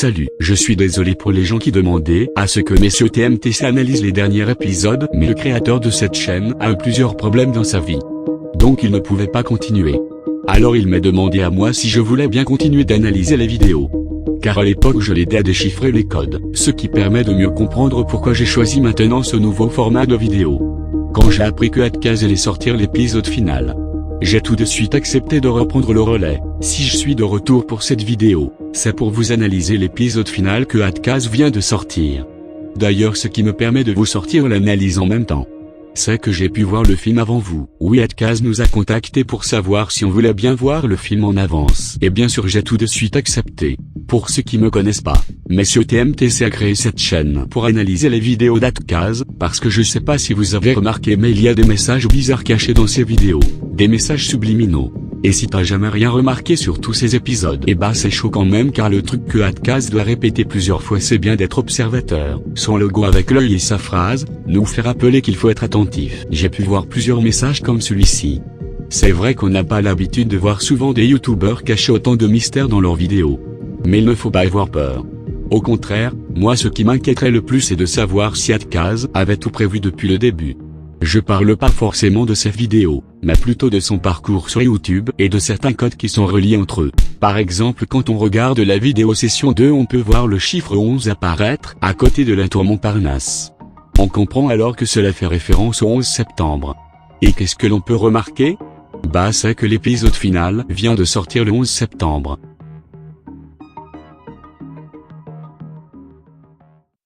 Salut, je suis désolé pour les gens qui demandaient à ce que messieurs TMTC analysent les derniers épisodes, mais le créateur de cette chaîne a eu plusieurs problèmes dans sa vie. Donc il ne pouvait pas continuer. Alors il m'a demandé à moi si je voulais bien continuer d'analyser les vidéos. Car à l'époque je l'aidais à déchiffrer les codes, ce qui permet de mieux comprendre pourquoi j'ai choisi maintenant ce nouveau format de vidéo. Quand j'ai appris que Hadkaz allait sortir l'épisode final, j'ai tout de suite accepté de reprendre le relais. Si je suis de retour pour cette vidéo, c'est pour vous analyser l'épisode final que Hadkaz vient de sortir. D'ailleurs ce qui me permet de vous sortir l'analyse en même temps, c'est que j'ai pu voir le film avant vous. Oui, Hadkaz nous a contacté pour savoir si on voulait bien voir le film en avance. Et bien sûr j'ai tout de suite accepté. Pour ceux qui me connaissent pas, Monsieur TMTC a créé cette chaîne pour analyser les vidéos d'Hadkaz, parce que je sais pas si vous avez remarqué mais il y a des messages bizarres cachés dans ces vidéos, des messages subliminaux. Et si t'as jamais rien remarqué sur tous ces épisodes, et bah c'est chaud quand même car le truc que Hadkaz doit répéter plusieurs fois c'est bien d'être observateur. Son logo avec l'œil et sa phrase, nous fait rappeler qu'il faut être attentif. J'ai pu voir plusieurs messages comme celui-ci. C'est vrai qu'on n'a pas l'habitude de voir souvent des youtubeurs cacher autant de mystères dans leurs vidéos. Mais il ne faut pas avoir peur. Au contraire, moi ce qui m'inquiéterait le plus c'est de savoir si Hadkaz avait tout prévu depuis le début. Je parle pas forcément de ses vidéos, mais plutôt de son parcours sur YouTube et de certains codes qui sont reliés entre eux. Par exemple quand on regarde la vidéo session 2 on peut voir le chiffre 11 apparaître à côté de la tour Montparnasse. On comprend alors que cela fait référence au 11 septembre. Et qu'est-ce que l'on peut remarquer? Bah c'est que l'épisode final vient de sortir le 11 septembre.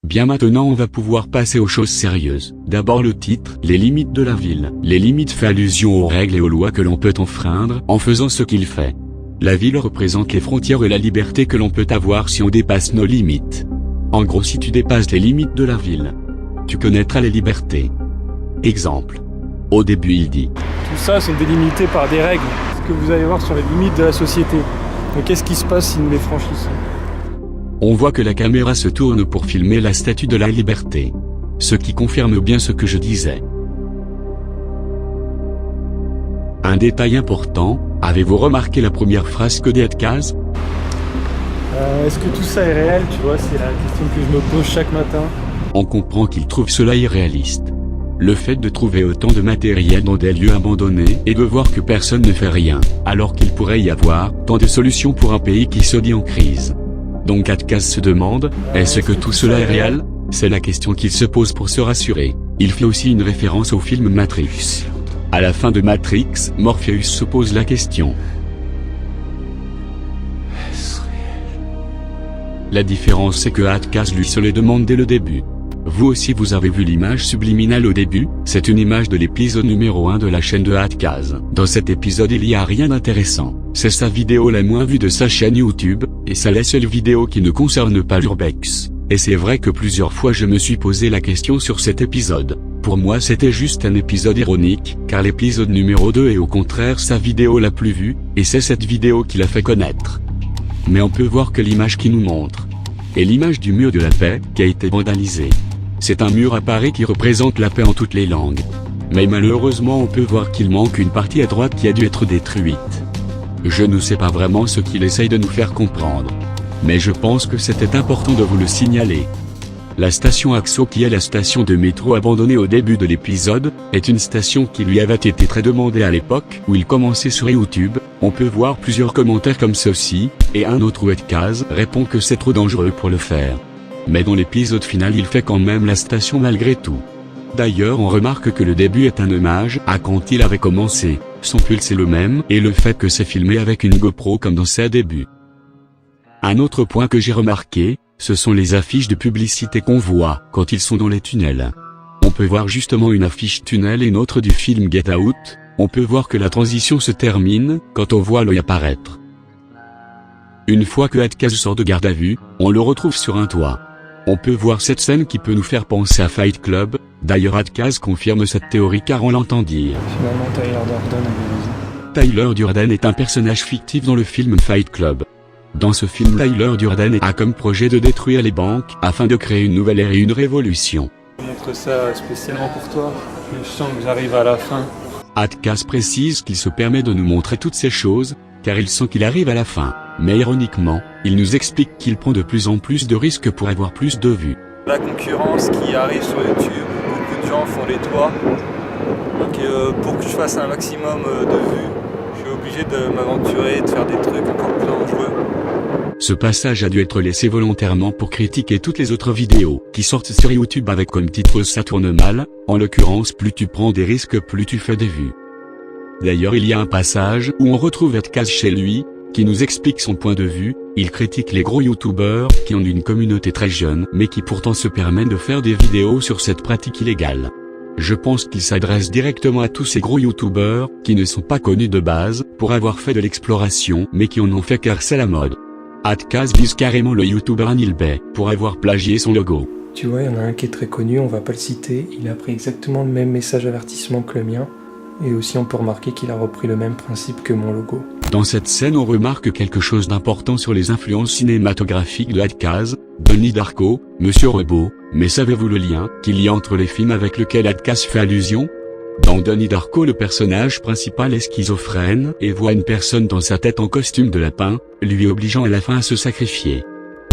Bien maintenant on va pouvoir passer aux choses sérieuses. D'abord le titre, les limites de la ville. Les limites fait allusion aux règles et aux lois que l'on peut enfreindre en faisant ce qu'il fait. La ville représente les frontières et la liberté que l'on peut avoir si on dépasse nos limites. En gros si tu dépasses les limites de la ville, tu connaîtras les libertés. Exemple. Au début il dit. Tout ça sont délimité par des règles, ce que vous allez voir sur les limites de la société. Mais qu'est-ce qui se passe si nous les franchissons? On voit que la caméra se tourne pour filmer la statue de la liberté. Ce qui confirme bien ce que je disais. Un détail important, avez-vous remarqué la première phrase que dit Hadkaz? Est-ce que tout ça est réel, tu vois? C'est la question que je me pose chaque matin. On comprend qu'il trouve cela irréaliste. Le fait de trouver autant de matériel dans des lieux abandonnés et de voir que personne ne fait rien, alors qu'il pourrait y avoir tant de solutions pour un pays qui se dit en crise. Donc Hadkaz se demande, est-ce que tout cela est réel? C'est la question qu'il se pose pour se rassurer. Il fait aussi une référence au film Matrix. À la fin de Matrix, Morpheus se pose la question. Est-ce réel? La différence c'est que Hadkaz lui se le demande dès le début. Vous aussi vous avez vu l'image subliminale au début, c'est une image de l'épisode numéro 1 de la chaîne de Hadkaz. Dans cet épisode il y a rien d'intéressant, c'est sa vidéo la moins vue de sa chaîne YouTube, et c'est la seule vidéo qui ne concerne pas l'Urbex. Et c'est vrai que plusieurs fois je me suis posé la question sur cet épisode. Pour moi c'était juste un épisode ironique, car l'épisode numéro 2 est au contraire sa vidéo la plus vue, et c'est cette vidéo qui l'a fait connaître. Mais on peut voir que l'image qui nous montre est l'image du mur de la paix, qui a été vandalisé. C'est un mur à Paris qui représente la paix en toutes les langues. Mais malheureusement on peut voir qu'il manque une partie à droite qui a dû être détruite. Je ne sais pas vraiment ce qu'il essaye de nous faire comprendre. Mais je pense que c'était important de vous le signaler. La station Axo qui est la station de métro abandonnée au début de l'épisode, est une station qui lui avait été très demandée à l'époque où il commençait sur YouTube. On peut voir plusieurs commentaires comme ceci, et un autre où Hadkaz répond que c'est trop dangereux pour le faire. Mais dans l'épisode final il fait quand même la station malgré tout. D'ailleurs on remarque que le début est un hommage à quand il avait commencé, son pull c'est le même et le fait que c'est filmé avec une GoPro comme dans ses débuts. Un autre point que j'ai remarqué, ce sont les affiches de publicité qu'on voit quand ils sont dans les tunnels. On peut voir justement une affiche tunnel et une autre du film Get Out, on peut voir que la transition se termine quand on voit l'œil apparaître. Une fois que Hadkaz sort de garde à vue, on le retrouve sur un toit. On peut voir cette scène qui peut nous faire penser à Fight Club, d'ailleurs Hadkaz confirme cette théorie car on l'entend dire. Finalement Tyler Durden avait raison. Tyler Durden est un personnage fictif dans le film Fight Club. Dans ce film Tyler Durden a comme projet de détruire les banques afin de créer une nouvelle ère et une révolution. Je montre ça spécialement pour toi, je sens que j'arrive à la fin. Hadkaz précise qu'il se permet de nous montrer toutes ces choses, car il sent qu'il arrive à la fin. Mais ironiquement, il nous explique qu'il prend de plus en plus de risques pour avoir plus de vues. La concurrence qui arrive sur YouTube, beaucoup de gens font les toits. Donc pour que je fasse un maximum de vues, je suis obligé de m'aventurer et de faire des trucs encore plus dangereux. Ce passage a dû être laissé volontairement pour critiquer toutes les autres vidéos qui sortent sur YouTube avec comme titre ça tourne mal, en l'occurrence plus tu prends des risques plus tu fais des vues. D'ailleurs il y a un passage où on retrouve Adkaz chez lui, qui nous explique son point de vue. Il critique les gros youtubeurs qui ont une communauté très jeune mais qui pourtant se permettent de faire des vidéos sur cette pratique illégale. Je pense qu'il s'adresse directement à tous ces gros youtubeurs qui ne sont pas connus de base pour avoir fait de l'exploration mais qui en ont fait car c'est la mode. Adkaz vise carrément le youtubeur Anil Bay pour avoir plagié son logo. Tu vois, il y en a un qui est très connu, on va pas le citer, il a pris exactement le même message avertissement que le mien, et aussi on peut remarquer qu'il a repris le même principe que mon logo. Dans cette scène on remarque quelque chose d'important sur les influences cinématographiques de Adkaz, Donnie Darko, Monsieur Robot, mais savez-vous le lien qu'il y a entre les films avec lesquels Adkaz fait allusion? Dans Donnie Darko le personnage principal est schizophrène et voit une personne dans sa tête en costume de lapin, lui obligeant à la fin à se sacrifier.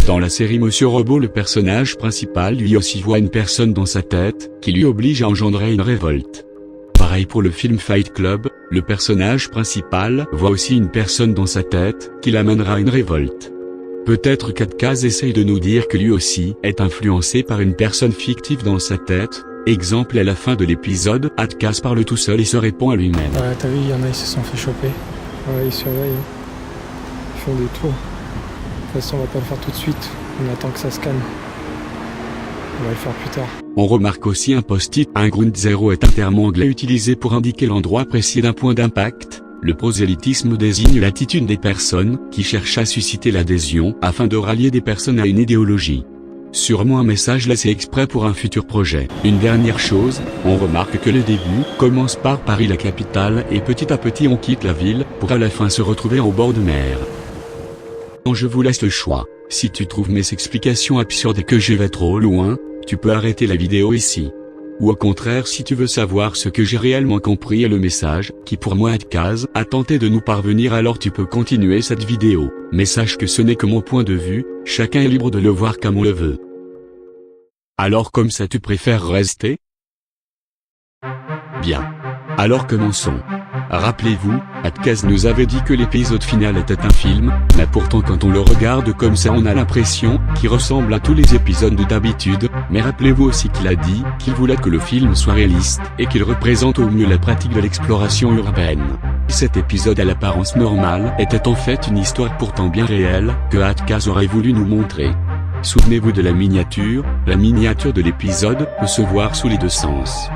Dans la série Monsieur Robot le personnage principal lui aussi voit une personne dans sa tête, qui lui oblige à engendrer une révolte. Pareil pour le film Fight Club, le personnage principal voit aussi une personne dans sa tête, qui l'amènera à une révolte. Peut-être qu'Adkaz essaye de nous dire que lui aussi est influencé par une personne fictive dans sa tête. Exemple à la fin de l'épisode, Adkaz parle tout seul et se répond à lui-même. Ouais, t'as vu, il y en a, ils se sont fait choper. Ouais, ils surveillent. Ils font des tours. De toute façon, on va pas le faire tout de suite. On attend que ça se calme. On va le faire plus tard. On remarque aussi un post-it. Un Ground Zero est un terme anglais utilisé pour indiquer l'endroit précis d'un point d'impact. Le prosélytisme désigne l'attitude des personnes qui cherchent à susciter l'adhésion afin de rallier des personnes à une idéologie. Sûrement un message laissé exprès pour un futur projet. Une dernière chose, on remarque que le début commence par Paris la capitale et petit à petit on quitte la ville pour à la fin se retrouver au bord de mer. Je vous laisse le choix. Si tu trouves mes explications absurdes et que je vais trop loin, tu peux arrêter la vidéo ici. Ou au contraire si tu veux savoir ce que j'ai réellement compris et le message, qui pour moi Adkaz a tenté de nous parvenir, alors tu peux continuer cette vidéo. Mais sache que ce n'est que mon point de vue, chacun est libre de le voir comme on le veut. Alors comme ça tu préfères rester? Bien. Alors commençons. Rappelez-vous, Adkaz nous avait dit que l'épisode final était un film, mais pourtant quand on le regarde comme ça on a l'impression qu'il ressemble à tous les épisodes d'habitude, mais rappelez-vous aussi qu'il a dit qu'il voulait que le film soit réaliste, et qu'il représente au mieux la pratique de l'exploration urbaine. Cet épisode à l'apparence normale était en fait une histoire pourtant bien réelle, que Adkaz aurait voulu nous montrer. Souvenez-vous de la miniature de l'épisode peut se voir sous les deux sens.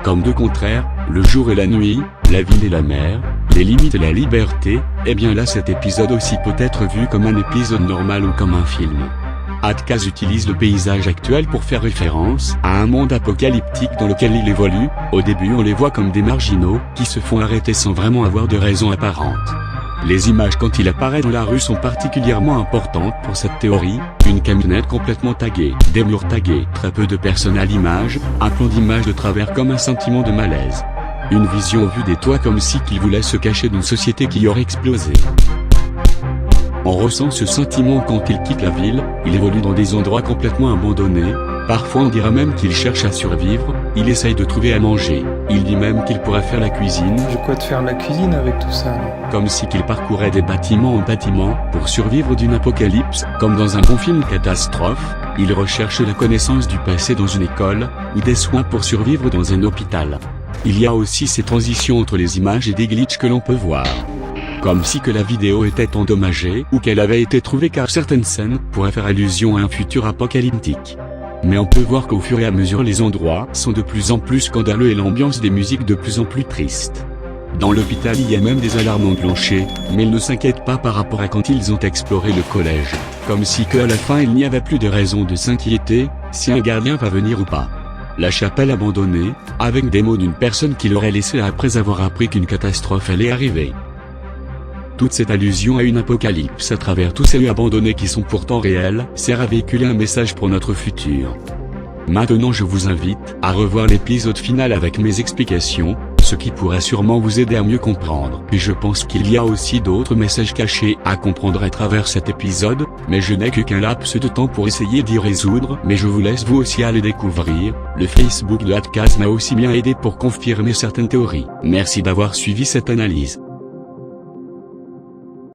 Comme deux contraires, le jour et la nuit, la ville et la mer, les limites et la liberté, et bien là cet épisode aussi peut être vu comme un épisode normal ou comme un film. Adkaz utilise le paysage actuel pour faire référence à un monde apocalyptique dans lequel il évolue. Au début on les voit comme des marginaux, qui se font arrêter sans vraiment avoir de raison apparente. Les images quand il apparaît dans la rue sont particulièrement importantes pour cette théorie. Une camionnette complètement taguée, des murs tagués, très peu de personnes à l'image, un plan d'image de travers comme un sentiment de malaise. Une vision vue des toits comme si qu'il voulait se cacher d'une société qui aurait explosé. On ressent ce sentiment quand il quitte la ville, il évolue dans des endroits complètement abandonnés, parfois on dira même qu'il cherche à survivre, il essaye de trouver à manger, il dit même qu'il pourrait faire la cuisine. J'ai quoi de faire la cuisine avec tout ça? Comme si qu'il parcourait des bâtiments en bâtiments, pour survivre d'une apocalypse, comme dans un bon film catastrophe, il recherche la connaissance du passé dans une école, ou des soins pour survivre dans un hôpital. Il y a aussi ces transitions entre les images et des glitches que l'on peut voir. Comme si que la vidéo était endommagée ou qu'elle avait été trouvée car certaines scènes pourraient faire allusion à un futur apocalyptique. Mais on peut voir qu'au fur et à mesure les endroits sont de plus en plus scandaleux et l'ambiance des musiques de plus en plus triste. Dans l'hôpital il y a même des alarmes enclenchées, mais ils ne s'inquiètent pas par rapport à quand ils ont exploré le collège. Comme si qu'à la fin il n'y avait plus de raison de s'inquiéter, si un gardien va venir ou pas. La chapelle abandonnée, avec des mots d'une personne qui l'aurait laissée après avoir appris qu'une catastrophe allait arriver. Toute cette allusion à une apocalypse à travers tous ces lieux abandonnés qui sont pourtant réels, sert à véhiculer un message pour notre futur. Maintenant je vous invite à revoir l'épisode final avec mes explications, ce qui pourrait sûrement vous aider à mieux comprendre. Et je pense qu'il y a aussi d'autres messages cachés à comprendre à travers cet épisode, mais je n'ai qu'un laps de temps pour essayer d'y résoudre, mais je vous laisse vous aussi aller découvrir. Le Facebook de Hadkaz m'a aussi bien aidé pour confirmer certaines théories. Merci d'avoir suivi cette analyse.